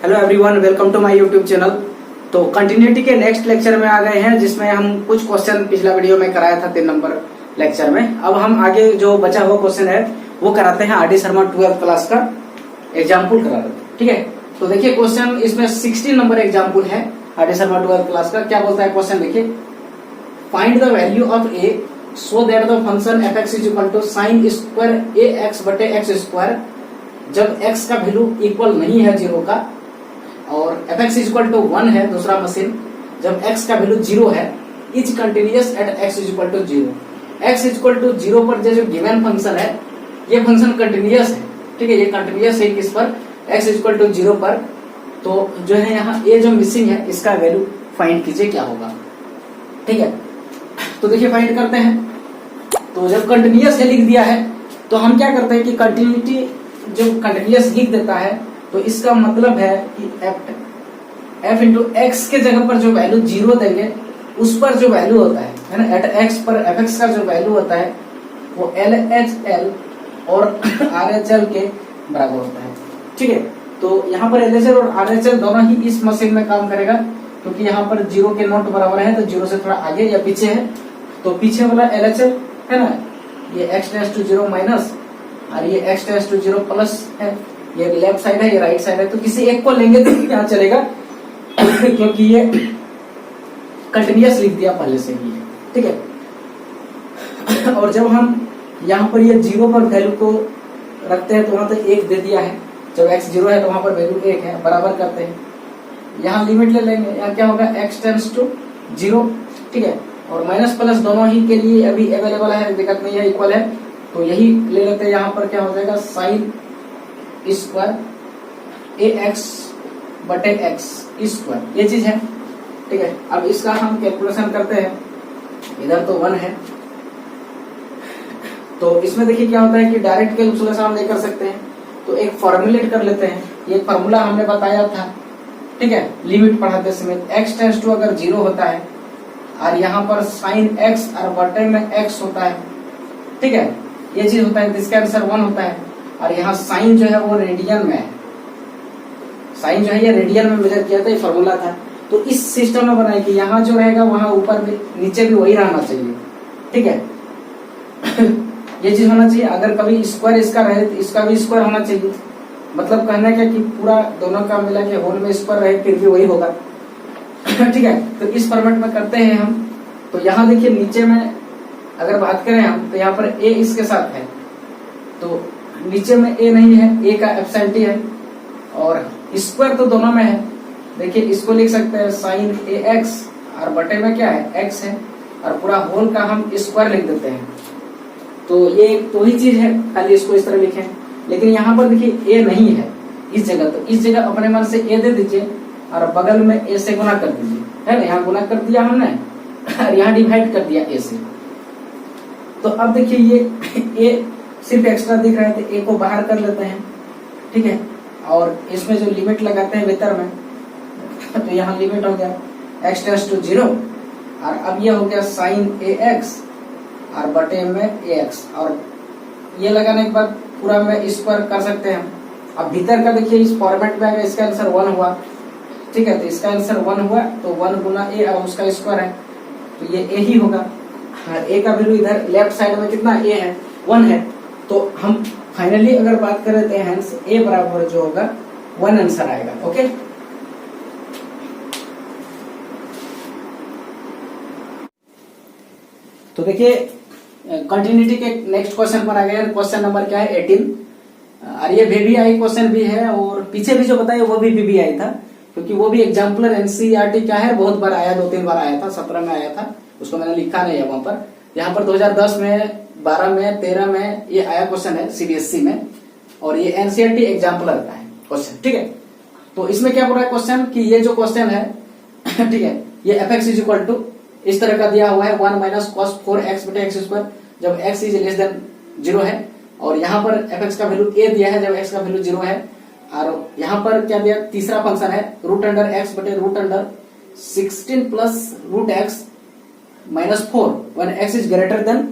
Hello everyone, welcome to my YouTube channel. तो continuity के next lecture में आ गए हैं, जिसमें हम कुछ क्वेश्चन पिछला वीडियो में कराया था 3 नंबर लेक्चर में। अब हम आगे जो बचा हुआ क्वेश्चन है वो कराते हैं are D Sharma 12th class का एग्जाम्पल करा देते हैं। ठीक है, तो देखिए क्वेश्चन इसमें 16 नंबर एग्जाम्पल है R D Sharma 12th class का। क्या बोलता है क्वेश्चन, देखिए find the value of a so that the function f x is equal to sine square a x बटे एक्स स्क्वायर जब x का वैल्यू इक्वल नहीं है 0 का, और f x is equal to 1 है दूसरा मशीन, जब x का वैल्यू 0 है, is continuous at x is equal to 0। x is equal to 0 पर जो गिवन फंक्शन है ये फंक्शन कंटिन्यूअस है। ठीक है, ये कंटिन्यूअस है किस पर, x इज इक्वल टू 0 पर। तो जो है यहाँ ये जो मिसिंग है इसका वैल्यू फाइंड कीजिए क्या होगा। ठीक है, तो देखिए फाइंड करते हैं। तो जब कंटिन्यूअस है लिख दिया है तो हम क्या करते हैं कि कंटिन्यूटी जो कंटिन्यूअस लिख देता है तो इसका मतलब है कि f इंटू एक्स के जगह पर जो वैल्यू 0 देंगे उस पर जो वैल्यू होता है ना, एट एक्स पर एफ एक्स का जो वैल्यू होता है वो LHL और RHL के बराबर होता है। ठीक है, तो यहाँ पर LHL और RHL दोनों ही इस मशीन में काम करेगा, क्योंकि यहाँ पर 0 के नोट बराबर है तो 0 से थोड़ा आगे या पीछे है, तो पीछे वाला LHL है ना, ये x टेंड्स टू 0 माइनस और ये x टेंड्स टू 0 प्लस है, ये लेफ्ट साइड है ये राइट साइड है, तो किसी एक को लेंगे तो क्या चलेगा क्योंकि ये कंटिन्यूअस लिख दिया पहले से ही। ठीक है, और जब हम यहाँ पर ये 0 पर वैल्यू को रखते हैं तो वहां तो 1 दे दिया है, जब x 0 है तो वहां पर वैल्यू 1 है, बराबर करते हैं, यहाँ लिमिट ले लेंगे, यहाँ क्या होगा x टेंड्स टू 0। ठीक है, और माइनस प्लस दोनों ही के लिए अभी अवेलेबल है, दिक्कत नहीं है, इक्वल है, तो यही ले लेते हैं। यहाँ पर क्या हो जाएगा साइन स्क्वायर ए एक्स बटे एक्स स्क्वायर, ये चीज है। ठीक है, अब इसका हम कैलकुलेशन करते हैं, इधर तो 1 है, तो इसमें देखिए क्या होता है कि डायरेक्ट कैलकुलेशन हम नहीं कर सकते हैं, तो एक फॉर्मुलेट कर लेते हैं। ये फॉर्मूला हमने बताया था, ठीक है, लिमिट पढ़ाते समय x टेंड्स टू अगर 0 होता है और यहाँ पर साइन x और बटे में x होता है, ठीक है, ये चीज होता है, इसका आंसर 1 होता है। और यहाँ साइन जो है वो रेडियन में है, साइन जो है ये रेडियन में मेजर किया था, ये फॉर्मूला था। तो इस सिस्टम में बनाए कि यहाँ जो रहेगा वहां ऊपर भी नीचे भी वही रहना चाहिए। ठीक है ये चीज होना चाहिए, अगर कभी स्क्वायर इसका रहे तो इसका भी स्क्वायर होना चाहिए, मतलब कहना क्या कि पूरा दोनों का मिला के होल में स्क्वायर रहे फिर भी वही होगा। ठीक है, तो इस फॉर्मेट में करते हैं हम। तो यहाँ देखिए नीचे में अगर बात करें हम तो यहाँ पर a इसके साथ है, तो नीचे में a नहीं है, a का एब्सेंटी है, और स्क्वायर तो दोनों में है। देखिए इसको लिख सकते हैं साइन ax और बटे में क्या है x है, और पूरा होल का हम स्क्वायर लिख देते हैं। तो ये तो ही चीज है, खाली इसको इस तरह लिखें। लेकिन यहाँ पर देखिए a नहीं है इस जगह, तो इस जगह अपने मन से a दे दीजिए और बगल में a से गुना कर दीजिए, है ना, यहाँ गुना कर दिया हमने और यहाँ डिवाइड कर दिया a से। तो अब देखिए ये a सिर्फ एक्स्ट्रा दिख रहा है, तो a को बाहर कर लेते हैं। ठीक है, और इसमें जो लिमिट लगाते हैं भीतर में, तो यहाँ लिमिट हो गया x टेंड्स टू 0, और अब ये हो गया साइन ax और बटे में ax, और ये लगाने के बाद पूरा में स्क्वायर कर सकते हैं। अब भीतर का देखिए इस फॉर्मेट में आएगा, इसका आंसर 1 हुआ। ठीक है, तो इसका आंसर 1 हुआ, तो 1 गुना a और उसका स्क्वायर है, तो ये a ही होगा। a का वैल्यू इधर लेफ्ट साइड में कितना a है, 1 है, तो हम फाइनली अगर बात करें तो हेंस a बराबर जो होगा 1 आंसर आएगा। ओके, तो देखिए कंटिन्यूटी के नेक्स्ट क्वेश्चन पर आ गए। क्वेश्चन नंबर क्या है 18, और ये VBI क्वेश्चन भी है, और पीछे भी जो बताया वो भी VBI था, क्योंकि वो भी एग्जाम्पलर NCERT क्या है, बहुत बार आया, 2-3 बार आया था, 17 में आया था, उसको मैंने लिखा नहीं है वहां पर। यहाँ पर 2010 में, 12 में, 13 में ये आया क्वेश्चन है CBSE में, और ये NCERT एग्जाम्पलर का है क्वेश्चन। ठीक है, तो इसमें क्या बोल रहा है क्वेश्चन कि ये जो क्वेश्चन है ठीक है, ये f x is equal to इस तरह का दिया हुआ है 1 माइनस कॉस 4x बटे एक्स स्क्वायर जब x इज लेस देन 0 है, और यहाँ पर एफ एक्स का वैल्यू a दिया है जब x का वैल्यू 0 है, और यहाँ पर क्या दिया, तीसरा फंक्शन है रूट अंडर x बटे root under 16 plus root x minus 4 when x is greater than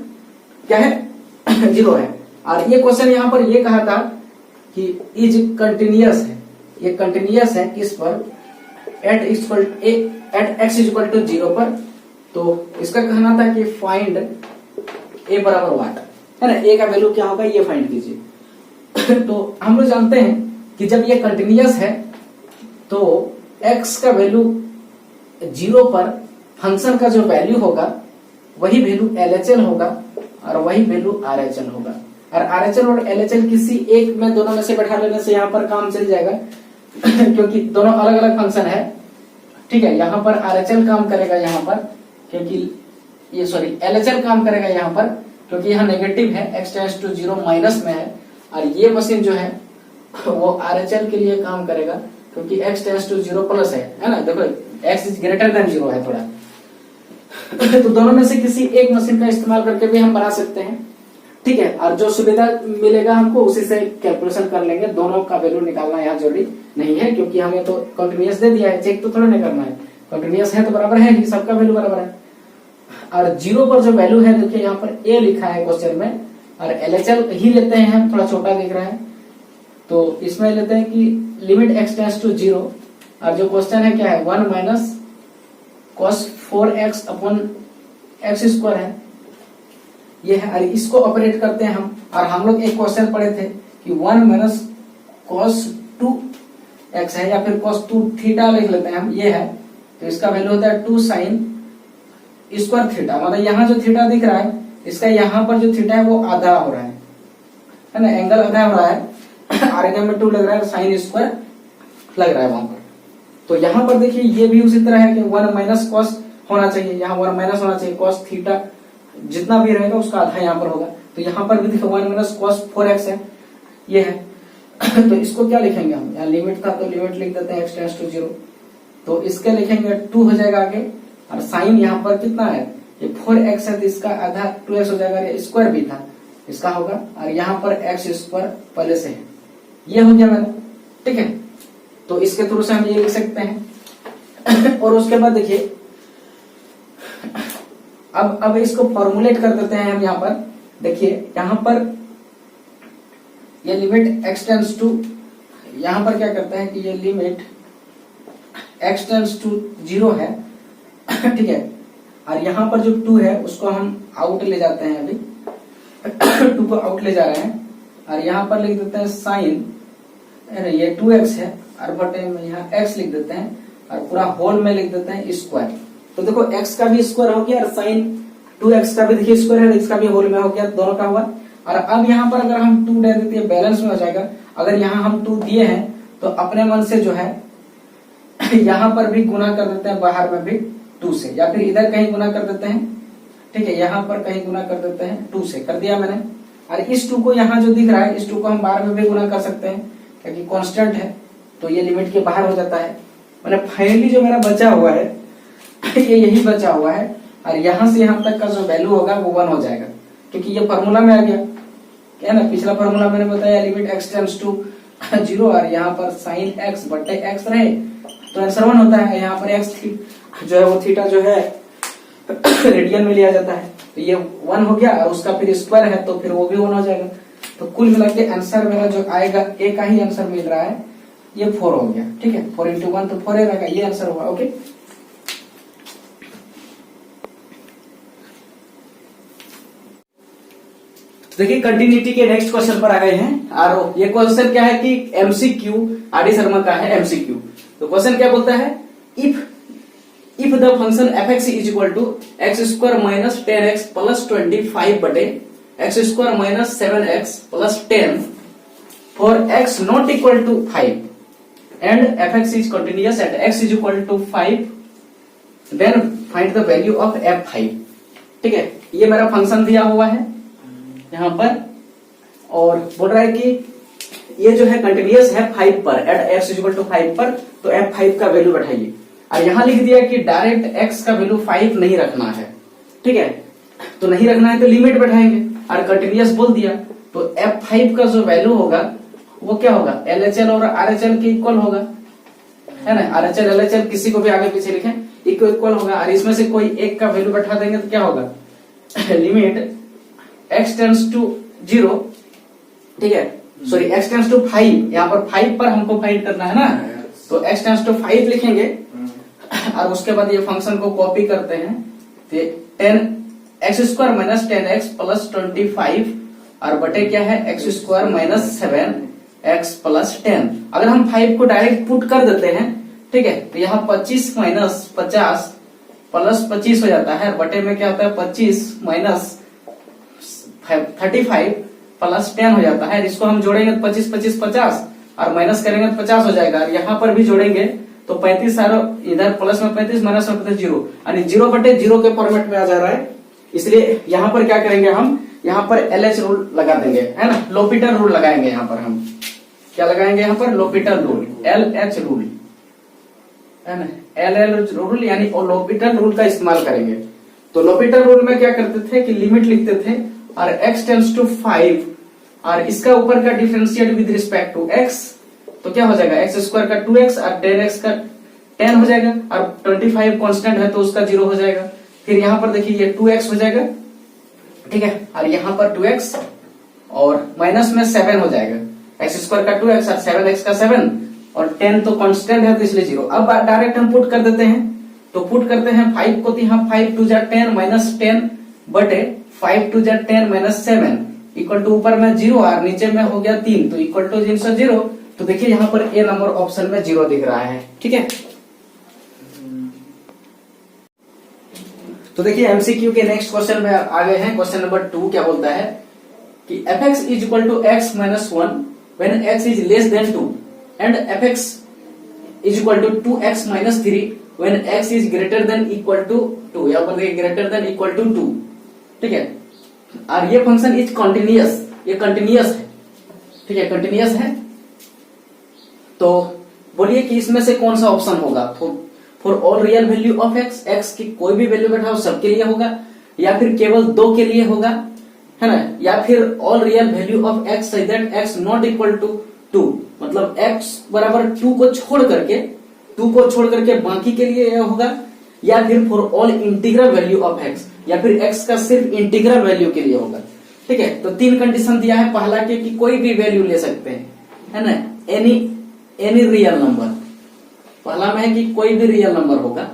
क्या है 0 है। और ये क्वेश्चन यहाँ पर ये कहा था कि इज कंटिन्यूअस है, ये कंटिन्यूअस है किस पर, एट एक्स इक्वल टू 0 पर। तो इसका कहना था कि फाइंड ए बराबर वाट, है ना, ए का वैल्यू क्या होगा ये फाइंड कीजिए। तो हम लोग जानते हैं कि जब ये कंटिन्यूअस है तो x का वैल्यू 0 पर फंक्शन का जो वैल्यू होगा वही वैल्यू LHL होगा और वही वैल्यू RHL होगा। और RHL और LHL किसी एक में दोनों में से बैठा लेने से यहाँ पर काम चल जाएगा क्योंकि दोनों अलग अलग फंक्शन है। ठीक है, यहाँ पर RHL काम करेगा यहाँ पर क्योंकि ये सॉरी LHL काम करेगा यहाँ पर क्योंकि यहाँ नेगेटिव है, x टेंड्स टू 0 माइनस में है। और ये मशीन जो है वो RHL के लिए काम करेगा क्योंकि x टेंड्स टू 0 प्लस है ना। देखो x इज ग्रेटर देन 0 है थोड़ा। तो दोनों में से किसी एक मशीन का इस्तेमाल करके भी हम बना सकते हैं। ठीक है, और जो सुविधा मिलेगा हमको उसी से कैलकुलेशन कर लेंगे। दोनों का वैल्यू निकालना यहाँ जरूरी नहीं है क्योंकि हमें तो कंटिन्यूअस दे दिया है, चेक तो थोड़ा नहीं करना है। कंटिन्यूअस है तो बराबर है ही, सबका वैल्यू बराबर है। और 0 पर जो वैल्यू है देखिए यहाँ पर a लिखा है क्वेश्चन में और LHL ही लेते हैं हम, थोड़ा छोटा दिख रहा है तो इसमें लेते हैं कि लिमिट x टेंड्स टू 0 और जो क्वेश्चन है क्या है 1 minus cos 4x upon x square है ये है। और इसको ऑपरेट करते हैं हम। और हम लोग एक क्वेश्चन पढ़े थे कि 1 माइनस cos 2x है या फिर cos 2 थीटा लिख लेते हैं हम, ये है तो इसका वैल्यू होता है 2 sin स्क्वायर थीटा। मतलब यहाँ जो थीटा दिख रहा है इसका यहाँ पर जो थीटा है वो आधा हो रहा है ना, एंगल आधा हो रहा है। आर में 2 लग रहा है, साइन स्क्वायर लग रहा है वहां पर। तो यहाँ पर देखिए ये भी उसी तरह है कि 1 माइनस कॉस होना चाहिए, यहाँ 1 माइनस होना चाहिए, कॉस थीटा जितना भी रहेगा उसका आधा यहाँ पर होगा। तो यहाँ पर भी देखिए 1 माइनस कॉस 4x है, ये है। तो इसको क्या लिखेंगे हम, यहाँ लिमिट था तो लिमिट लिख देते हैं x टेंड्स टू 0। तो इसके लिखेंगे 2 हो जाएगा आगे और साइन यहाँ पर कितना है ये 4x है तो इसका आधा 2x हो जाएगा, ये स्क्वायर भी था इसका होगा और यहाँ पर x स्क्वायर पहले से है, ये हो गया मैंने। ठीक है, तो इसके थ्रू से हम ये लिख सकते हैं। और उसके बाद देखिए अब इसको फॉर्मुलेट कर देते हैं हम। यहाँ पर देखिए यहाँ पर ये लिमिट x टेंड्स टू, यहाँ पर क्या करते हैं कि ये लिमिट x टेंड्स टू 0 है। ठीक है, और यहाँ पर जो 2 है उसको हम आउट ले जाते हैं, अभी 2 को आउट ले जा रहे हैं और यहाँ पर लिख देते हैं साइन, ये 2x है और बटे में यहाँ x लिख देते हैं और पूरा होल में लिख देते हैं स्क्वायर। तो देखो x का भी स्क्वायर हो गया और साइन 2x का भी देखिए स्क्वायर है, इसका भी होल में हो गया, दोनों का हुआ। और अब यहाँ पर अगर हम 2 दे देते हैं बैलेंस में हो जाएगा। अगर यहाँ हम 2 दिए हैं तो अपने मन से जो है यहाँ पर भी गुना कर देते हैं, बाहर में भी 2 से, या फिर इधर कहीं गुना कर देते हैं। ठीक है, यहाँ पर कहीं गुना कर देते हैं 2 से, कर दिया मैंने। और इस 2 को यहाँ जो दिख रहा है इस 2 को हम बाहर में भी गुना कर सकते हैं क्योंकि कांस्टेंट है तो ये लिमिट के बाहर हो जाता है। मैंने फाइनली जो मेरा बचा हुआ है ये यही बचा हुआ है और यहाँ से यहाँ तक का जो वैल्यू होगा वो 1 हो जाएगा क्योंकि ये फॉर्मूला में आ गया, क्या ना, पिछला फॉर्मूला मैंने बताया लिमिट x टेंड्स टू 0 और यहाँ पर साइन x बटे x रहे तो आंसर 1 होता है। यहाँ पर x जो है वो थीटा जो है रेडियन में लिया जाता है तो ये 1 हो गया और उसका फिर स्क्वायर है तो फिर वो भी 1 हो जाएगा। तो कुल मिला के आंसर मेरा जो आएगा ए का ही आंसर मिल रहा है, ये 4 हो गया। ठीक है, 4 into 1 तो 4 रहेगा, ये आंसर होगा। ओके, देखिए कंटिन्यूटी के नेक्स्ट क्वेश्चन पर आ गए हैं और ये क्वेश्चन क्या है कि एमसीक्यू, आर डी शर्मा का है एमसीक्यू। तो क्वेश्चन क्या बोलता है, if the function fx is equal to x square minus 10x plus 25 बटे x square minus 7x plus 10 for x not equal to 5 and fx is continuous at x is equal to 5, then find the value of f5। ठीक है, ये मेरा function दिया हुआ है यहाँ पर और बोल रहा है कि ये जो है कंटिन्यूअस है 5 पर, एट x इक्वल टू 5 पर, तो f5 का वैल्यू बैठाइए। और यहाँ लिख दिया कि डायरेक्ट x का वैल्यू 5 नहीं रखना है। ठीक है, तो नहीं रखना है तो लिमिट बैठाएंगे और कंटिन्यूअस बोल दिया तो f5 का जो वैल्यू होगा वो क्या होगा, LHL और RHL के इक्वल होगा, है ना। RHL LHL किसी को भी आगे पीछे लिखें इक्वल होगा और इसमें से कोई एक का वैल्यू बैठा देंगे तो क्या होगा, लिमिट x टेंड्स टू 0। ठीक है, सॉरी x टेंस टू 5, यहाँ पर 5 पर हमको फाइंड करना है ना, तो x टेंस टू 5 लिखेंगे और उसके बाद ये फंक्शन को कॉपी करते हैं, तो 10x² माइनस 10x प्लस 25 और बटे क्या है x² माइनस 7x प्लस 10। अगर हम 5 को डायरेक्ट पुट कर देते हैं, ठीक है, तो यहाँ 25 माइनस 50 प्लस 25 हो जाता है, बटे में क्या होता है 25 माइनस 35 प्लस 10 हो जाता है। इसको हम जोड़ेंगे तो 25 25 50 और माइनस करेंगे तो 50 हो जाएगा, और यहाँ पर भी जोड़ेंगे तो 35 और इधर प्लस में 35 माइनस में 35 जीरो, यानी 0/0 के फॉर्मेट में आ जा रहा है। इसलिए यहाँ पर क्या करेंगे हम, यहाँ पर LH रूल लगा देंगे, है ना, लोपिटल रूल लगाएंगे। यहाँ पर हम क्या लगाएंगे, यहाँ पर लोपिटल रूल, LH रूल, है ना, LL रूल यानी लोपिटल रूल का इस्तेमाल करेंगे। तो लोपिटल रूल में क्या करते थे कि लिमिट लिखते थे और x टेंस टू 5 और इसका ऊपर का differentiate with respect to x, तो क्या हो जाएगा x² का 2x और 10x का 10 हो जाएगा, और 25 कांस्टेंट है तो उसका 0 हो जाएगा। फिर यहाँ पर देखिए ये 2x हो जाएगा, ठीक है, और यहाँ पर 2x और माइनस में 7 हो जाएगा, x² का 2x और 7x का 7 और 10 तो कांस्टेंट है तो इसलिए 0। अब डायरेक्ट हम पुट कर देते हैं, तो पुट करते हैं 5 को, तो यहाँ 5 2 जा 10 माइनस 10 बटे 5 2 जा 10 माइनस 7 इक्वल टू ऊपर में 0 और नीचे में हो गया 3 तो इक्वल टू 0। तो देखिए यहाँ पर ए नंबर ऑप्शन में 0 दिख रहा है, ठीक है। तो देखिए एमसीक्यू के नेक्स्ट क्वेश्चन में आ गए हैं। क्वेश्चन नंबर 2 क्या बोलता है कि fx is equal to x minus 1 when x is less than 2 and fx is equal to 2x minus 3 when x is greater than equal to 2। यहाँ पर देखिए ग्रेटर देन इक्वल टू 2, ठीक है, और ये फंक्शन इज कंटिन्यूअस, ये continuous है, ठीक है, कंटिन्यूअस है। तो बोलिए कि इसमें से कौन सा ऑप्शन होगा, for all real value of x, x की कोई भी वैल्यू बैठाओ सबके लिए होगा, या फिर केवल 2 के लिए होगा, है ना, या फिर all real value of x such that x not equal to 2, मतलब x बराबर 2 को छोड़ करके बाकी के लिए यह होगा, या फिर for all integral value of x, या फिर x का सिर्फ इंटीग्रल वैल्यू के लिए होगा, ठीक है। तो 3 कंडीशन दिया है, पहला के कि कोई भी वैल्यू ले सकते हैं, है ना, एनी रियल नंबर, पहला में है कि कोई भी रियल नंबर होगा,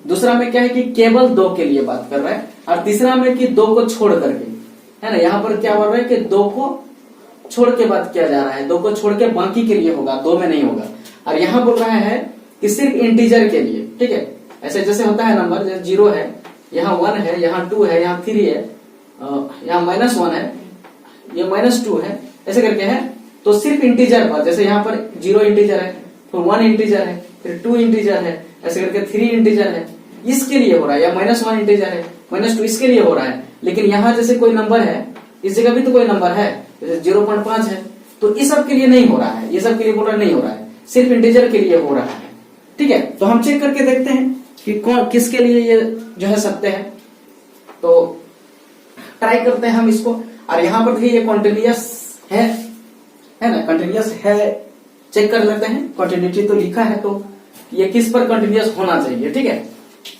दूसरा में क्या है कि केवल 2 के लिए बात कर रहा है, और तीसरा में कि 2 को छोड़ करके, है ना, यहाँ पर क्या बोल रहा है कि 2 को छोड़ के बात किया जा रहा है, 2 को छोड़ के बाकी के लिए होगा, 2 में नहीं होगा। और यहाँ बोल रहा है कि सिर्फ इंटीजर के लिए, ठीक है, ऐसे जैसे होता है नंबर, जैसे 0 है, यहाँ 1 है, यहाँ 2 है, यहाँ 3 है, यहाँ -1 है, ये -2 है, ऐसे करके है। तो सिर्फ इंटीजर पर, जैसे यहाँ पर 0 इंटीजर है, फिर 1 इंटीजर है, फिर 2 इंटीजर है, ऐसे करके 3 इंटीजर है, इसके लिए हो रहा है, या -1 इंटीजर है, -2 इसके लिए हो रहा है। लेकिन यहाँ जैसे कोई नंबर है, इस जगह भी तो कोई नंबर है, जैसे 0.5 है, तो इस सब के लिए नहीं हो रहा है, ये सब के लिए बोल रहा नहीं हो रहा है, सिर्फ इंटीजर के लिए हो रहा है, ठीक है। तो हम चेक करके देखते हैं कि कौन किसके लिए ये जो है सत्य है, तो ट्राई करते हैं हम इसको। और यहाँ पर देखिए ये कॉन्टिन्यूअस है ना, कॉन्टिन्यूअस है, चेक कर लेते हैं, कंटिन्यूटी तो लिखा है, तो ये किस पर कंटिन्यूअस होना चाहिए, ठीक है।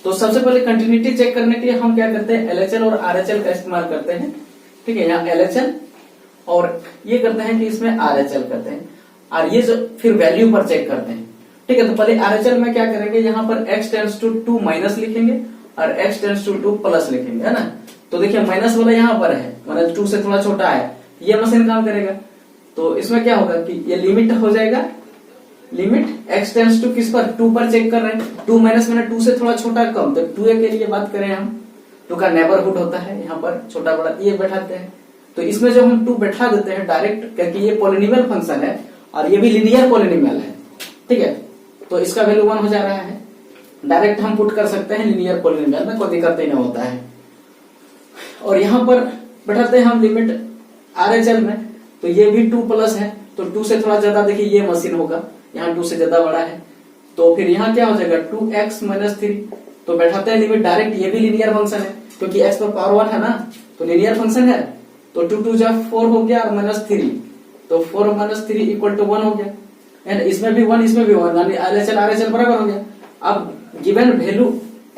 तो सबसे पहले कंटिन्यूटी चेक करने के लिए हम क्या करते हैं, LHL और RHL का इस्तेमाल करते हैं, ठीक है, यहाँ LHL और ये करते हैं कि इसमें RHL करते हैं, और ये जो फिर वैल्यू पर चेक करते हैं, ठीक है। तो पहले RHL में क्या करेंगे, यहाँ पर x टेंस टू 2 माइनस लिखेंगे और x टेंस टू 2 प्लस लिखेंगे, है ना। तो देखिए माइनस वाला यहाँ पर है, मतलब 2 से थोड़ा छोटा है, ये मशीन काम करेगा। तो इसमें क्या होगा कि ये लिमिट हो जाएगा, लिमिट x टेंस टू किस पर, 2 पर चेक कर रहे हैं, 2 माइनस मैंने 2 से थोड़ा छोटा कम, तो 2a के लिए बात करें हम, 2 का नेबरहुड होता है, यहाँ पर छोटा बड़ा ये बैठाते हैं। तो इसमें जब हम 2 बैठा देते हैं डायरेक्ट, क्योंकि ये पॉलिनोमियल फंक्शन है और ये भी लिनियर पॉलिनोमियल है, ठीक है, तो इसका वैल्यू 1 हो जा रहा है, डायरेक्ट हम पुट कर सकते हैं लिनियर पॉलिनोमियल में, कोई दिक्कत नहीं होता है। और यहाँ पर बैठाते हैं हम लिमिट RHL में, तो ये भी 2 प्लस है, तो 2 से थोड़ा ज्यादा देखिए ये मशीन होगा, यहाँ 2 से ज्यादा बड़ा है, तो फिर यहाँ क्या हो जाएगा 2x माइनस 3, तो बैठाते हैं लिमिट डायरेक्ट, ये भी लिनियर फंक्शन है क्योंकि x पर पावर 1 है ना, तो लिनियर फंक्शन है, तो 2 2 जा 4 हो गया और -3, तो 4 - 3 इक्वल टू 1 हो गया, एंड इसमें भी 1 इसमें भी 1, यानी LHL RHL बराबर हो गया। अब गिवन वैल्यू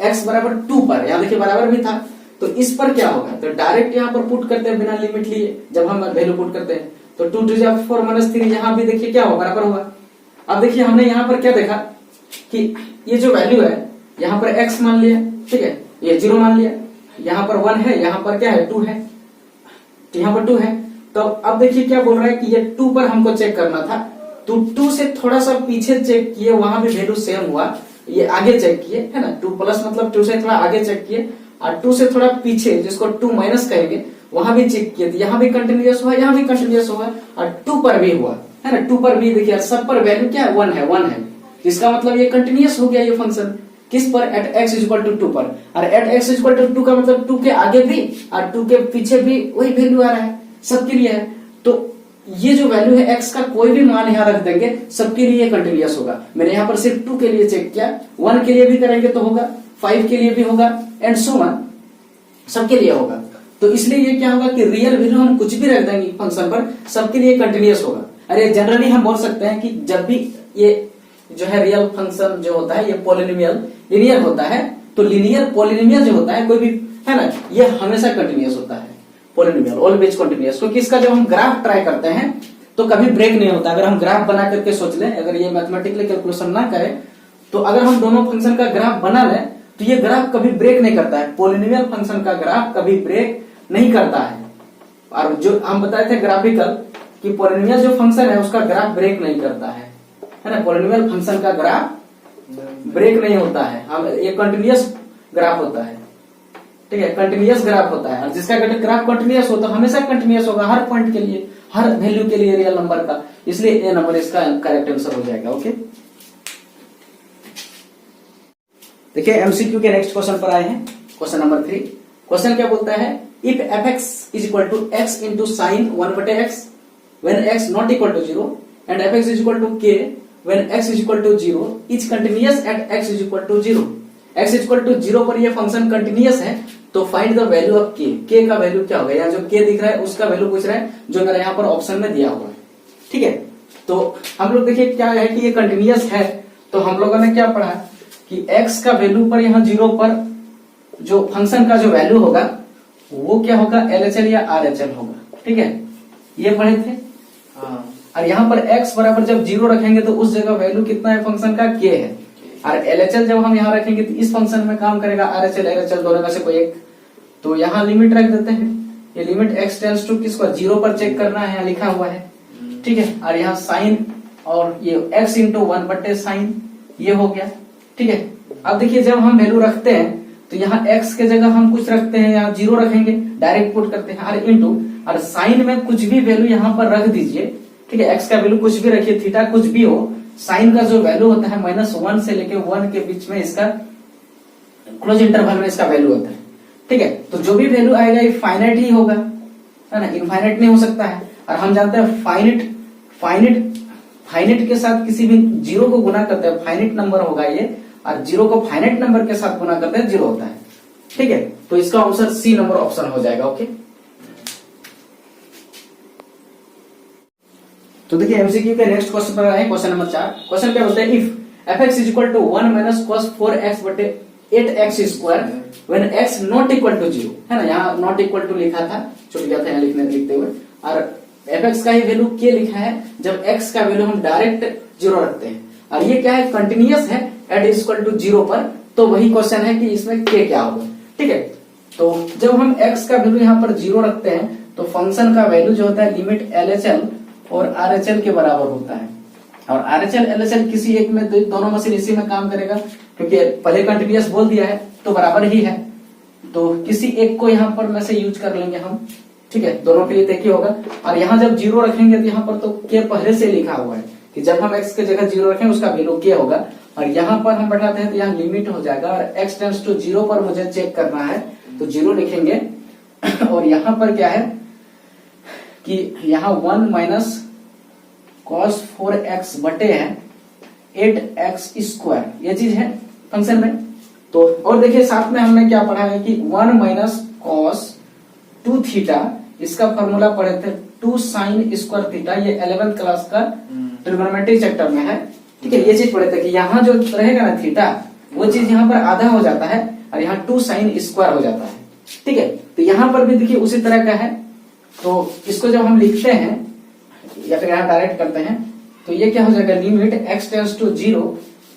x बराबर 2 पर, यहाँ देखिए बराबर भी था, तो इस पर क्या होगा, तो डायरेक्ट यहाँ पर पुट करते हैं बिना लिमिट लिए, जब हम वैल्यू पुट करते हैं तो 2 टू जा 4 माइनस 3, यहाँ भी देखिए क्या होगा, बराबर होगा। अब देखिए हमने यहाँ पर क्या देखा कि ये जो वैल्यू है यहाँ पर x मान लिया, ठीक है, ये 0 मान लिया, यहाँ पर 1 है, यहाँ पर क्या है 2 है, तो यहाँ पर 2 है। तो अब देखिए क्या बोल रहा है कि ये 2 पर हमको चेक करना था, तो 2 से थोड़ा सा पीछे चेक किए, वहां भी वैल्यू सेम हुआ, ये आगे चेक किए, है ना, 2 प्लस मतलब 2 से थोड़ा आगे चेक किए, और 2 से थोड़ा पीछे जिसको 2 माइनस कहेंगे वहां भी चेक किए, तो यहाँ भी कंटिन्यूअस हुआ, यहाँ भी कंटिन्यूअस हुआ, और 2 पर भी हुआ, है ना, 2 पर भी देखिए सब पर वैल्यू क्या है 1 है, 1 है, इसका मतलब ये कंटिन्यूअस हो गया ये फंक्शन, किस पर, एट x इक्वल टू 2 पर, और एट x इक्वल टू 2 का मतलब 2 के आगे भी और 2 के पीछे भी वही वैल्यू आ रहा है, सबके लिए है। तो ये जो वैल्यू है x का कोई भी मान यहाँ रख देंगे, सबके लिए कंटिन्यूअस होगा। मैंने यहाँ पर सिर्फ 2 के लिए चेक किया, 1 के लिए भी करेंगे तो होगा, 5 के लिए भी होगा, एंड सो ऑन, सबके लिए होगा। तो इसलिए ये क्या होगा कि रियल वैल्यू हम कुछ भी रख देंगे फंक्शन पर, सबके लिए कंटिन्यूअस होगा। अरे जनरली हम बोल सकते हैं कि जब भी ये जो है रियल फंक्शन जो होता है ये पॉलिनोमियल लिनियर होता है, तो लिनियर पॉलिनोमियल जो होता है कोई भी, है ना, ये हमेशा कंटिन्यूअस होता है, पॉलिनोमियल ऑलवेज कंटिन्यूअस, क्योंकि इसका जब हम ग्राफ ट्राई करते हैं तो कभी ब्रेक नहीं होता। अगर हम ग्राफ बना करके सोच लें, अगर ये मैथमेटिकली कैलकुलेशन ना करें, तो अगर हम दोनों फंक्शन का ग्राफ बना लें तो ये ग्राफ कभी ब्रेक नहीं करता है, पॉलिनोमियल फंक्शन का ग्राफ कभी ब्रेक नहीं करता है। और जो हम बताए थे ग्राफिकल कि पॉलिनोमियल जो फंक्शन है उसका ग्राफ ब्रेक नहीं करता है ना, पॉलिनोमियल फंक्शन का ग्राफ ब्रेक नहीं होता है, हम ये कंटिन्यूअस ग्राफ होता है, ठीक है, कंटिन्यूअस ग्राफ होता है। और जिसका ग्राफ कंटिन्यूअस होता है हमेशा कंटिन्यूअस होगा, हर पॉइंट के लिए, हर वैल्यू के लिए रियल नंबर का, इसलिए ए नंबर इसका करेक्ट आंसर हो जाएगा। ओके, देखिए एमसीक्यू के नेक्स्ट क्वेश्चन पर आए हैं, क्वेश्चन नंबर 3। क्वेश्चन क्या बोलता है, if f x is equal to x into sine 1/x when x not equal to 0 and f x is equal to k when x is equal to 0 is continuous at x is equal to 0। x is equal to 0 पर ये function continuous है, तो find the value of k, k का value क्या होगा, यहाँ जो k दिख रहा है उसका वैल्यू पूछ रहा है, जो मेरा यहाँ पर ऑप्शन में दिया हुआ है, ठीक है। तो हम लोग देखिए क्या है कि ये कंटिन्यूअस है, तो हम लोगों ने क्या पढ़ा कि x का वैल्यू पर यहाँ 0 पर जो फंक्शन का जो वैल्यू होगा वो क्या होगा, LHL या RHL होगा, ठीक है, ये पढ़े थे। और यहाँ पर x बराबर जब 0 रखेंगे तो उस जगह वैल्यू कितना है फंक्शन का, k है, और LHL जब हम यहाँ रखेंगे तो इस फंक्शन में काम करेगा RHL LHL दोनों में से कोई एक, तो यहाँ लिमिट रख देते हैं, ये लिमिट x टेंड्स टू किसको 0 पर चेक करना है, यहाँ लिखा हुआ है, ठीक है, और यहाँ साइन और ये x इंटू 1/sin ये हो गया, ठीक है। अब देखिए जब हम वैल्यू रखते हैं तो यहाँ x के जगह हम कुछ रखते हैं, यहाँ 0 रखेंगे, डायरेक्ट पुट करते हैं, और इंटू और साइन में कुछ भी वैल्यू यहाँ पर रख दीजिए, ठीक है, x का वैल्यू कुछ भी रखिए, थीटा कुछ भी हो, साइन का जो वैल्यू होता है -1 से लेके 1 के बीच में इसका क्लोज इंटरवल में इसका वैल्यू होता है, ठीक है। तो जो भी वैल्यू आएगा ये फाइनाइट ही होगा, है ना, इनफाइनाइट नहीं हो सकता है। और हम जानते हैं फाइनाइट के साथ किसी भी 0 को गुना करते हैं फाइनाइट नंबर होगा ये, और 0 को फाइनाइट नंबर के साथ गुना करते हैं 0 होता है, ठीक है। तो इसका आंसर सी नंबर ऑप्शन हो जाएगा। ओके, तो देखिए एमसीक्यू के नेक्स्ट क्वेश्चन पर आए, क्वेश्चन नंबर 4। क्वेश्चन क्या बोलते हैं, if f x is equal to 1 minus cos 4x/8x square when x not equal to 0, है ना, यहाँ नॉट इक्वल टू लिखा था, छूट गया था यहाँ लिखते हुए, और एफ एक्स का ही वैल्यू k लिखा है, जब x का वैल्यू हम डायरेक्ट 0 रखते हैं, और ये क्या है, कंटिन्यूअस है एट इज इक्वल टू 0 पर, तो वही क्वेश्चन है कि इसमें k क्या होगा, ठीक है। तो जब हम x का वैल्यू यहाँ पर 0 रखते हैं तो फंक्शन का वैल्यू जो होता है लिमिट LHL और RHL के बराबर होता है, और RHL LHL किसी एक में, दोनों मशीन इसी में काम करेगा, क्योंकि पहले कंटिन्यूअस बोल दिया है तो बराबर ही है, तो किसी एक को यहाँ पर में से यूज कर लेंगे हम, ठीक है, दोनों के लिए एक ही होगा। और यहाँ जब 0 रखेंगे तो यहाँ पर तो k पहले से लिखा हुआ है कि जब हम x के जगह 0 रखें उसका वैल्यू k होगा, और यहाँ पर हम बैठाते हैं तो यहाँ लिमिट हो जाएगा, और x टेंड्स टू 0 पर मुझे चेक करना है तो 0 लिखेंगे, और यहाँ पर क्या है कि यहाँ 1 माइनस cos 4x बटे है 8x स्क्वायर, ये चीज है फंक्शन में। तो और देखिए साथ में हमने क्या पढ़ा है कि 1 माइनस cos 2 थीटा, इसका फॉर्मूला पढ़े थे 2 sin स्क्वायर थीटा, ये 11th क्लास का ट्रिग्नोमेट्री चैप्टर में है, ठीक है। ये चीज पढ़े थे कि यहाँ जो रहेगा ना थीटा, वो चीज यहाँ पर आधा हो जाता है और यहाँ 2 sin स्क्वायर हो जाता है, ठीक है। तो यहाँ पर भी देखिए उसी तरह का है, तो इसको जब हम लिखते हैं या फिर यहाँ डायरेक्ट करते हैं तो ये क्या हो जाएगा, लिमिट x टेंड्स टू 0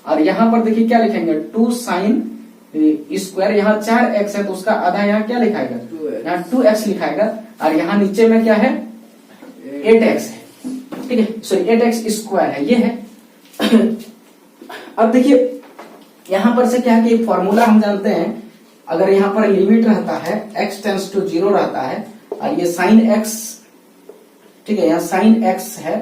और यहाँ पर देखिए क्या लिखेंगे 2 साइन स्क्वायर, यहाँ 4x है तो उसका आधा यहाँ क्या लिखाएगा, यहाँ 2x लिखाएगा और यहाँ नीचे में क्या है 8x है, ठीक है, सॉरी 8x स्क्वायर है, ये है। अब देखिए यहाँ पर से क्या है कि फॉर्मूला हम जानते हैं, अगर यहाँ पर लिमिट रहता है x टेंड्स टू 0 रहता है और ये साइन x, ठीक है, यहाँ साइन x है,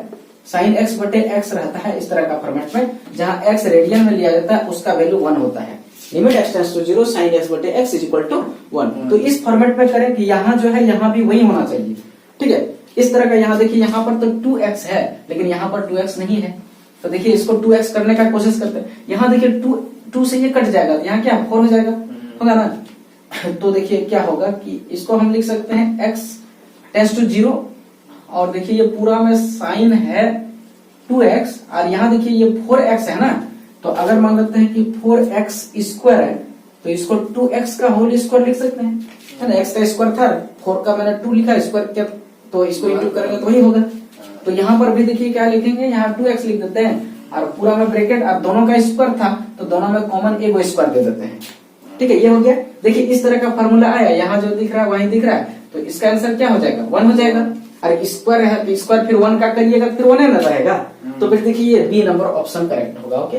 साइन x बटे x रहता है इस तरह का फॉर्मेट में, जहां x रेडियन में लिया जाता है उसका वैल्यू 1 होता है, limit x tends to 0 sine x बटे x इज इक्वल टू 1। तो इस फॉर्मेट में करें कि यहाँ जो है यहाँ भी वही होना चाहिए, ठीक है, इस तरह का। यहाँ देखिए यहाँ पर तो 2x है लेकिन यहाँ पर 2x नहीं है, तो देखिए इसको 2x करने का कोशिश करते हैं। यहाँ देखिए 2 से ये कट जाएगा, यहाँ क्या 4 हो जाएगा, होगा ना। तो देखिए क्या होगा कि इसको हम लिख सकते हैं x टेंड्स टू 0 और देखिए ये पूरा में साइन है 2x और यहाँ देखिए ये 4x है ना, तो अगर मान लेते हैं कि 4x स्क्वायर है तो इसको 2x का होल स्क्वायर लिख सकते हैं, है ना, x का स्क्वायर था, 4 का मैंने 2 लिखा स्क्वायर क्या, तो इसको इंटू करेंगे तो वही होगा। तो यहाँ पर भी देखिए क्या लिखेंगे, यहाँ 2x लिख देते हैं और पूरा में ब्रैकेट और दोनों का स्क्वायर था तो दोनों में कॉमन एक स्क्वायर दे देते हैं, ठीक है, ये हो गया। देखिए इस तरह का फॉर्मूला आया, यहाँ जो दिख रहा है वही दिख रहा है, तो इसका आंसर क्या हो जाएगा 1 हो जाएगा। अरे स्क्वायर है तो स्क्वायर फिर 1 का करिएगा फिर 1 ना रहेगा, तो फिर देखिए ये बी नंबर ऑप्शन करेक्ट होगा। ओके,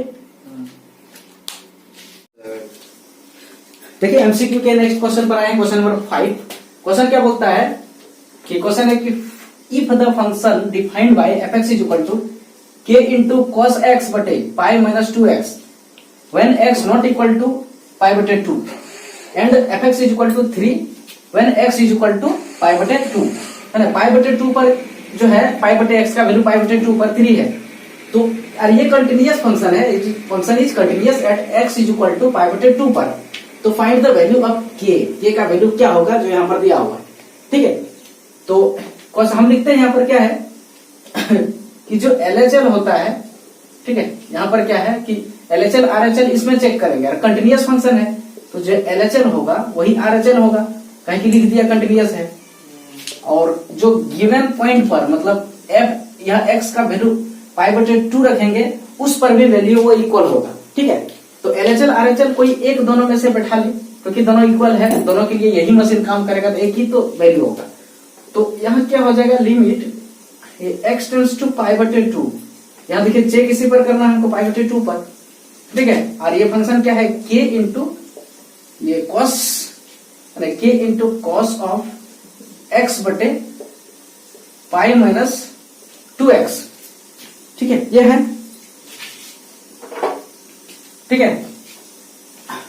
देखिए एमसीक्यू के नेक्स्ट क्वेश्चन पर आए, क्वेश्चन नंबर 5। क्वेश्चन क्या बोलता है कि क्वेश्चन है कि if the function defined by fx is equal to k into cos x बटे pi minus 2x when x not equal to pi बटे 2 and fx is equal to 3 when x is equal to pi बटे 2, है ना, पाई बटे 2 पर जो है पाई बटे x का वैल्यू पाई बटे 2 पर 3 है, तो और ये कंटिन्यूअस फंक्शन है, function is continuous at x is equal to pi बटे 2 पर, तो find the value of k का वैल्यू क्या होगा जो यहाँ पर दिया हुआ है, ठीक है। तो हम लिखते हैं यहाँ पर क्या है कि जो LHL होता है, ठीक है, यहाँ पर क्या है कि LHL RHL इसमें चेक करेंगे, और कंटिन्यूअस फंक्शन है तो जो LHL होगा वही RHL होगा, कहीं की लिख दिया कंटिन्यूअस है, और जो गिवन पॉइंट पर मतलब f यहाँ x का वैल्यू पाई बटे 2 रखेंगे उस पर भी वैल्यू वो इक्वल होगा, ठीक है। तो LHL RHL कोई एक दोनों में से बैठा ले क्योंकि दोनों इक्वल है, दोनों के लिए यही मशीन काम करेगा तो एक ही तो वैल्यू होगा। तो यहाँ क्या हो जाएगा, limit x tends to pi बटे 2, यहाँ देखिए चेक इसी पर करना है हमको पाई बटे 2 पर, ठीक है, और ये फंक्शन क्या है k इंटू ये cos, k into cos of x बटे पाई माइनस 2x, ठीक है, ये है, ठीक है,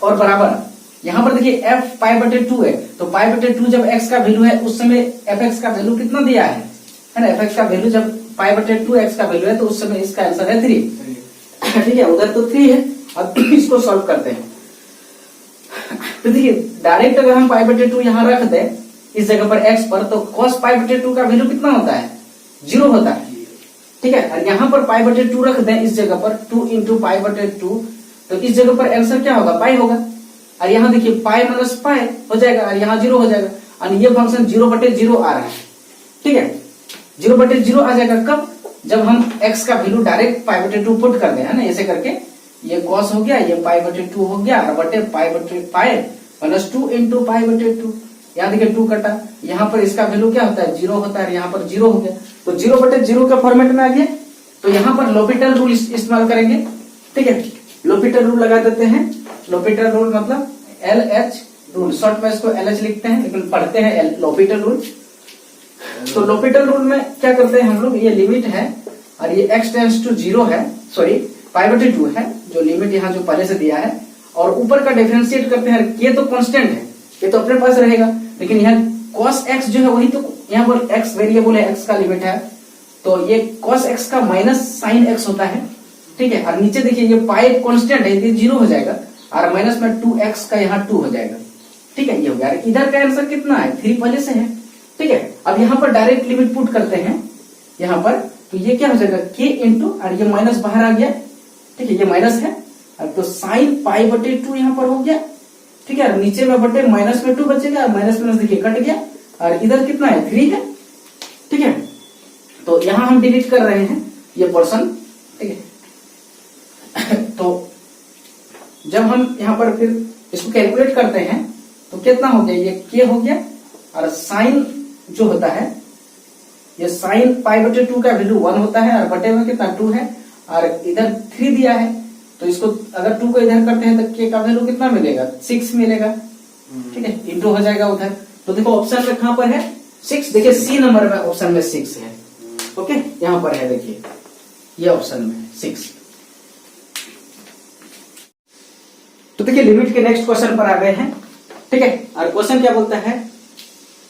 और बराबर यहाँ पर देखिए f पाई बटे 2 है, तो पाई बटे 2 जब x का वैल्यू है उस समय fx का वैल्यू कितना दिया है ना, fx का वैल्यू जब पाई बटे 2x का वैल्यू है तो उस समय इसका आंसर है 3, ठीक है, उधर तो 3 है। अब इसको सॉल्व करते हैं, तो देखिए डायरेक्ट अगर हम पाई बटे 2 यहाँ रख दें इस जगह पर x पर, तो cos पाई बटे 2 का वैल्यू कितना होता है 0 होता है, ठीक है, और यहाँ पर पाई बटे 2 रख दें इस जगह पर 2 इंटू पाई बटे 2, तो इस जगह पर आंसर क्या होगा पाई होगा, और यहाँ देखिए पाई माइनस पाई हो जाएगा और यहाँ 0 हो जाएगा, और ये फंक्शन 0 बटे 0 आ रहा है, ठीक है, 0 बटे 0 आ जाएगा कब, जब हम x का वैल्यू डायरेक्ट पाई बटे 2 पुट कर दें, है ना, ऐसे करके ये cos हो गया, ये पाई बटे 2 हो गया और बटे पाई माइनस 2 इंटू पाई बटे 2, यहाँ देखिए 2 कटा, यहाँ पर इसका वैल्यू क्या होता है 0 होता है, यहाँ पर 0 हो गया, तो 0 बटे 0 का फॉर्मेट में आ गया। तो यहाँ पर लोपिटल रूल इस्तेमाल करेंगे, ठीक है, लोपिटल रूल लगा देते हैं, लोपिटल रूल मतलब LH रूल, शॉर्ट में इसको LH लिखते हैं लेकिन पढ़ते हैं लोपिटल रूल। तो लोपिटल रूल में क्या करते हैं हम लोग, ये लिमिट है और ये x टेंड्स टू 0 है, सॉरी पाई बटे 2 है जो लिमिट यहाँ जो पहले से दिया है, और ऊपर का डिफरेंशिएट करते हैं, ये तो कांस्टेंट है, ये तो अपने पास रहेगा, लेकिन यहाँ cos x जो है वही तो यहाँ पर x वेरिएबल है, x का लिमिट है, तो ये cos x का माइनस साइन x होता है, ठीक है, और नीचे देखिए ये पाई कांस्टेंट है, ये 0 हो जाएगा और माइनस में 2x का यहाँ 2 हो जाएगा, ठीक है, ये हो गया। इधर का आंसर कितना है 3 पहले से है, ठीक है। अब यहाँ पर डायरेक्ट लिमिट पुट करते हैं यहाँ पर, तो ये क्या हो जाएगा k इंटू, और ये माइनस बाहर आ गया, ठीक है, ये माइनस है, अब तो साइन पाई बटे 2 यहाँ पर हो गया, ठीक है, और नीचे में बटे माइनस में 2 बचेगा, माइनस माइनस देखिए कट गया, और इधर कितना है 3 है, ठीक है। तो यहाँ हम डिलीट कर रहे हैं ये पोर्शन, ठीक है। तो जब हम यहाँ पर फिर इसको कैलकुलेट करते हैं तो कितना हो गया, ये के हो गया, और साइन जो होता है ये साइन π/2 का वैल्यू 1 होता है, और बटे में कितना 2 है, और इधर 3 दिया है, तो इसको अगर 2 को इधर करते हैं तो के का वैल्यू कितना मिलेगा, 6 मिलेगा, ठीक है, इंटू हो जाएगा उधर। तो देखो ऑप्शन में कहां पर है 6, देखिए सी नंबर में ऑप्शन में 6 है, ओके, यहां पर है, देखिए ये ऑप्शन में 6। तो देखिए लिमिट के नेक्स्ट क्वेश्चन पर आ गए हैं, ठीक है, और क्वेश्चन क्या बोलता है,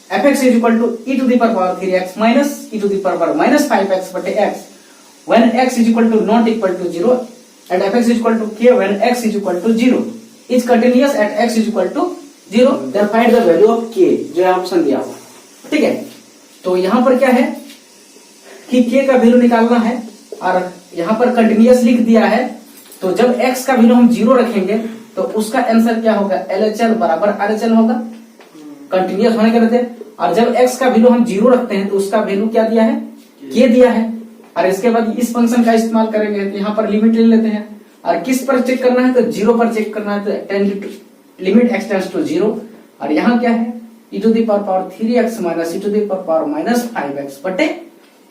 fx is equal to e to the power 3x minus e to the power minus 5x बटे x when x is equal to not equal to 0 and fx is equal to k when x is equal to 0 is continuous at x is equal to 0 then find the value of k, जो है option दिया हुआ, ठीक है। तो यहाँ पर क्या है कि k का वैल्यू निकालना है, और यहाँ पर कंटिन्यूअस लिख दिया है, तो जब x का वैल्यू हम 0 रखेंगे तो उसका आंसर क्या होगा, LHL बराबर RHL होगा, कंटिन्यूअस होने के रहते। और जब x का वैल्यू हम 0 रखते हैं तो उसका वैल्यू क्या दिया है, k दिया है, और इसके बाद इस फंक्शन का इस्तेमाल करेंगे, तो यहाँ पर लिमिट ले लेते हैं, और किस पर चेक करना है, तो 0 पर चेक करना है, तो लिमिट x टेंड्स टू 0, और यहाँ क्या है e to the power 3x minus e to the power minus 5x बटे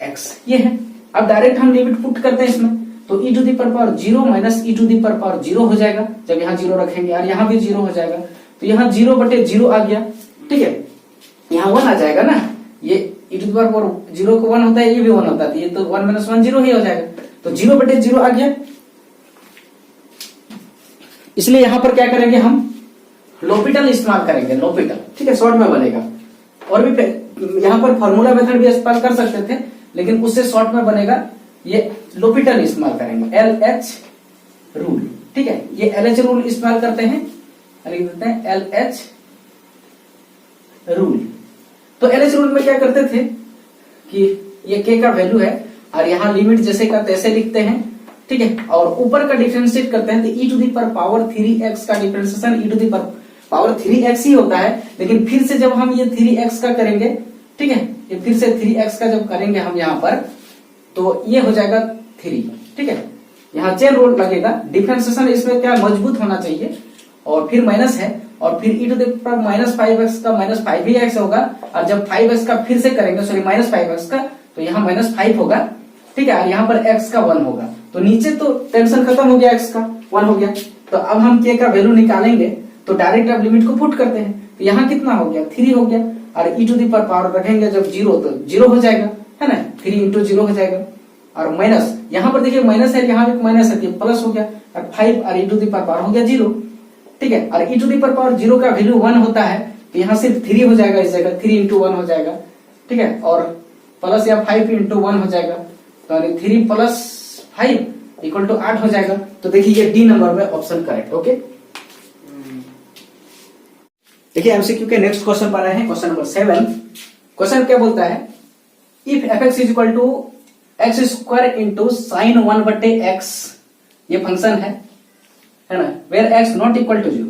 x, ये है। अब डायरेक्ट हम लिमिट पुट करते हैं इसमें, तो e to the power 0 minus e to the power 0 हो जाएगा, जब यहाँ 0 रखेंगे, और यहाँ भी 0 हो जाएगा, तो यहाँ 0 बटे 0 आ गया, ठीक है, यहाँ 1 आ जाएगा ना, ये e to the power 0 को 1 होता है, ये भी 1 होता है, ये तो 1 minus 1 0 ही हो जाएगा, तो 0 बटे 0 आ गया। इसलिए यहाँ पर क्या करेंगे, हम लोपिटल इस्तेमाल करेंगे, लोपिटल, ठीक है, शॉर्ट में बनेगा, और भी यहाँ पर फॉर्मूला मेथड भी इस्तेमाल कर सकते थे, लेकिन उससे शॉर्ट में बनेगा, ये लोपिटल इस्तेमाल करेंगे, LH रूल, ठीक है, ये LH रूल इस्तेमाल करते हैं, लिख देते हैं LH रूल। तो LH रूल में क्या करते थे कि ये k का वैल्यू है, और यहाँ लिमिट जैसे का तैसे लिखते हैं, ठीक है, और ऊपर का डिफरेंशिएट करते हैं, तो e to the power 3x का differentiation e to the power 3x ही होता है, लेकिन फिर से जब हम ये 3x का करेंगे, ठीक है, ये फिर से 3x का जब करेंगे हम यहाँ पर, तो ये हो जाएगा 3, ठीक है, यहाँ चेन रूल लगेगा, डिफरेंशिएशन इसमें क्या मजबूत होना चाहिए, और फिर माइनस है, और फिर e to the power minus 5x का minus 5 ही x होगा, और जब 5x का फिर से करेंगे, सॉरी minus 5x का, तो यहाँ minus 5 होगा, ठीक है, और यहाँ पर x का 1 होगा, तो नीचे तो टेंशन खत्म हो गया, x का 1 हो गया। तो अब हम k का वैल्यू निकालेंगे, तो डायरेक्ट अब लिमिट को पुट करते हैं, तो यहाँ कितना हो गया, 3 हो गया, और e to the power रखेंगे जब 0 तो 0 हो जाएगा, है ना, 3 into 0 हो जाएगा, और माइनस, यहाँ पर देखिए माइनस है, यहाँ भी माइनस है, प्लस हो गया, और 5 और e to the power हो गया 0, ठीक है, और e to the power 0 का वैल्यू 1 होता है, तो यहाँ सिर्फ 3 हो जाएगा, इस जगह 3 into 1 हो जाएगा, ठीक है, और प्लस या 5 into 1 हो जाएगा, तो 3 प्लस 5 इक्वल टू 8 हो जाएगा। तो देखिए ये डी नंबर में ऑप्शन करेक्ट, ओके। देखिए एमसीक्यू के नेक्स्ट क्वेश्चन पर आए हैं, क्वेश्चन नंबर 7। क्वेश्चन क्या बोलता है, if fx is equal to x square into sine 1 बटे एक्स, ये फंक्शन है ना, where x not equal to 0,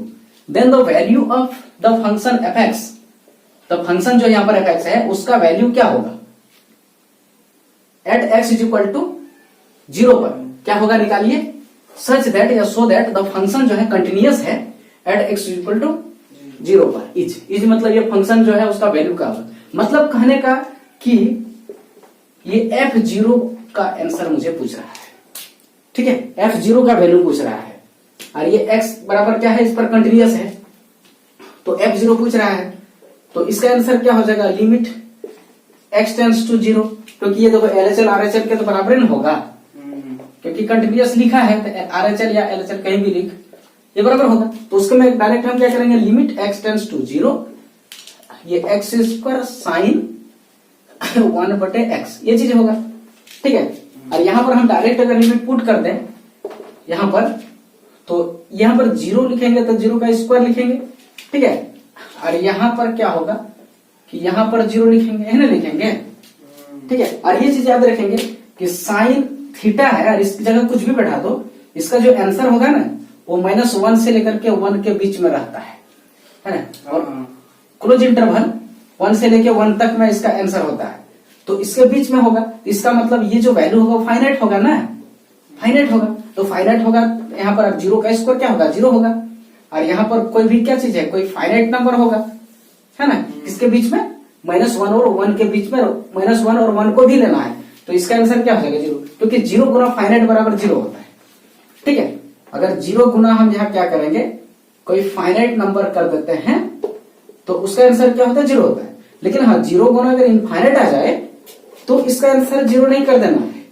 then the value of the function fx, तो फंक्शन जो यहाँ पर fx है उसका वैल्यू क्या होगा at x is equal to 0 पर, क्या होगा निकालिए, सच दैट या सो दैट द फंक्शन जो है कंटिन्यूअस है at x is equal to 0 पर, इज मतलब ये फंक्शन जो है उसका वैल्यू क्या होगा, मतलब कहने का कि ये f0 का आंसर मुझे पूछ रहा है, ठीक है, f0 का वैल्यू पूछ रहा है, और ये x बराबर क्या है, इस पर कंटिन्यूअस है, तो f0 पूछ रहा है, तो इसका आंसर क्या हो जाएगा, लिमिट x टेंड्स टू 0, क्योंकि ये देखो LHL RHL के तो बराबर ही होगा, क्योंकि कंटिन्यूअस लिखा है, तो RHL या LHL कहीं भी लिख, ये बराबर होगा, तो उसके में डायरेक्ट हम क्या करेंगे, लिमिट x टेंड्स टू 0, ये x स्क्वायर साइन 1 बटे x, ये चीज होगा, ठीक है, और यहाँ पर हम डायरेक्ट अगर लिमिट पुट कर दें यहाँ पर, तो यहाँ पर 0 लिखेंगे तो 0 का स्क्वायर लिखेंगे, ठीक है, और यहाँ पर क्या होगा कि यहाँ पर 0 लिखेंगे, है ना, लिखेंगे, ठीक है, और ये चीज याद रखेंगे कि साइन थीटा है, और इसकी जगह कुछ भी बैठा दो, इसका जो आंसर होगा ना वो -1 से लेकर के 1 के बीच में रहता है ना, और क्लोज इंटरवल 1 से लेकर 1 तक में इसका आंसर होता है, तो इसके बीच में होगा, इसका मतलब ये जो वैल्यू होगा फाइनाइट होगा ना, फाइनाइट होगा। तो फाइनाइट होगा यहाँ पर अब जीरो का स्क्वायर क्या होगा, जीरो होगा। और यहाँ पर कोई भी क्या चीज है, कोई फाइनाइट नंबर होगा, है ना, किसके बीच में, -1 और 1 के बीच में, -1 और 1 को भी लेना है। तो इसका आंसर क्या हो जाएगा, जीरो, क्योंकि जीरो गुना फाइनाइट बराबर जीरो होता है। ठीक है, अगर जीरो गुना हम यहाँ क्या करेंगे, कोई फाइनाइट नंबर कर देते हैं तो उसका आंसर क्या होता है, जीरो होता है। लेकिन हाँ, जीरो गुना अगर इनफाइनाइट आ जाए तो इसका आंसर जीरो नहीं कर देना है,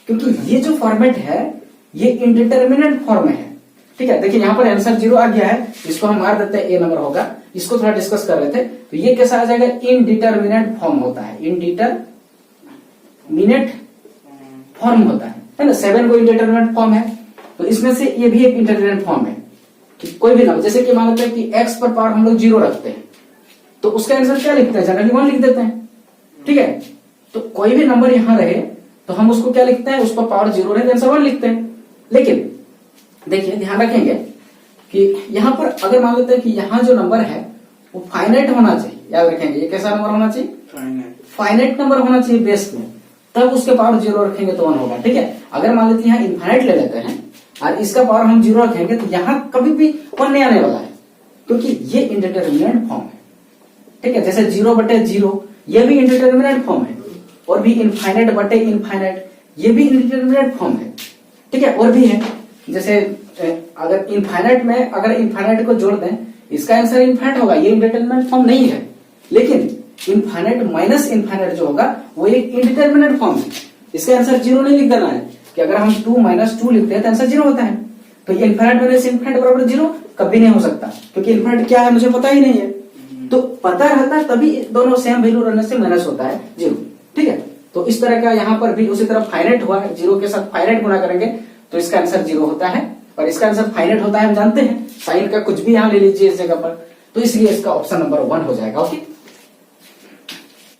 क्योंकि ये जो फॉर्मेट है ये इनडिटर्मिनेट फॉर्म में है। ठीक है, देखिए यहाँ पर आंसर जीरो आ गया है, इसको हम मार देते हैं, ए नंबर होगा। इसको थोड़ा डिस्कस कर रहे थे, तो ये कैसा आ जाएगा, इनडिटर्मिनेट फॉर्म होता है, इनडिटर्मिनेट फॉर्म होता है ना। 7 को इनडिटर्मिनेट फॉर्म है, तो इसमें से ये भी एक इंडिटरमिनेट फॉर्म है कि कोई भी नंबर, जैसे कि मान लेते हैं कि x पर पावर हम लोग जीरो रखते हैं, तो उसका आंसर क्या लिखते हैं, जनरली 1 लिख देते हैं। ठीक है, तो कोई भी नंबर यहां रहे तो हम उसको क्या लिखते हैं, उस पर पावर जीरो रहे तो आंसर 1 लिखते हैं। लेकिन देखिए ध्यान रखेंगे कि यहां पर अगर मान लेते हैं कि यहां जो नंबर है वो फाइनाइट होना चाहिए, याद रखेंगे ये कैसा नंबर होना चाहिए, फाइनाइट नंबर होना चाहिए बेस में, तब उसके पावर जीरो रखेंगे तो 1 होगा। ठीक है, अगर मान लेते हैं यहाँ इनफाइनाइट ले लेते हैं और इसका पावर हम जीरो रखेंगे तो यहाँ कभी भी 1 नहीं आने वाला है, क्योंकि ये इंडिटरमिनेट फॉर्म है। ठीक है, जैसे 0/0 ये भी इंडिटरमिनेट फॉर्म है, और भी इनफाइनाइट ये भी इंडिटरमिनेट फॉर्म है। ठीक है, और भी है, जैसे अगर इनफाइनाइट में अगर इनफाइनाइट को जोड़ दें, इसका आंसर इनफाइनाइट होगा, ये इंडिटरमिनेट फॉर्म नहीं है। लेकिन इनफाइनाइट माइनस इनफाइनाइट जो होगा वो एक इंडिटरमिनेट फॉर्म है, इसका आंसर जीरो नहीं लिख देना है कि अगर हम 2 - 2 लिखते हैं तो आंसर जीरो होता है। तो ये इनफाइनाइट माइनस इनफाइनाइट बराबर जीरो कभी नहीं हो सकता, क्योंकि इनफाइनाइट क्या है मुझे पता ही नहीं है। तो पता रहता है तभी दोनों सेम वैल्यू रहने से माइनस होता है जीरो। ठीक है, तो इस तरह का यहाँ पर भी उसी तरह फाइनाइट हुआ, जीरो के साथ फाइनाइट गुना करेंगे तो इसका आंसर जीरो होता है, और इसका आंसर फाइनाइट होता है हम जानते हैं, साइन का कुछ भी यहाँ ले लीजिए इस जगह पर, तो इसलिए इसका ऑप्शन नंबर 1 हो जाएगा। ओके।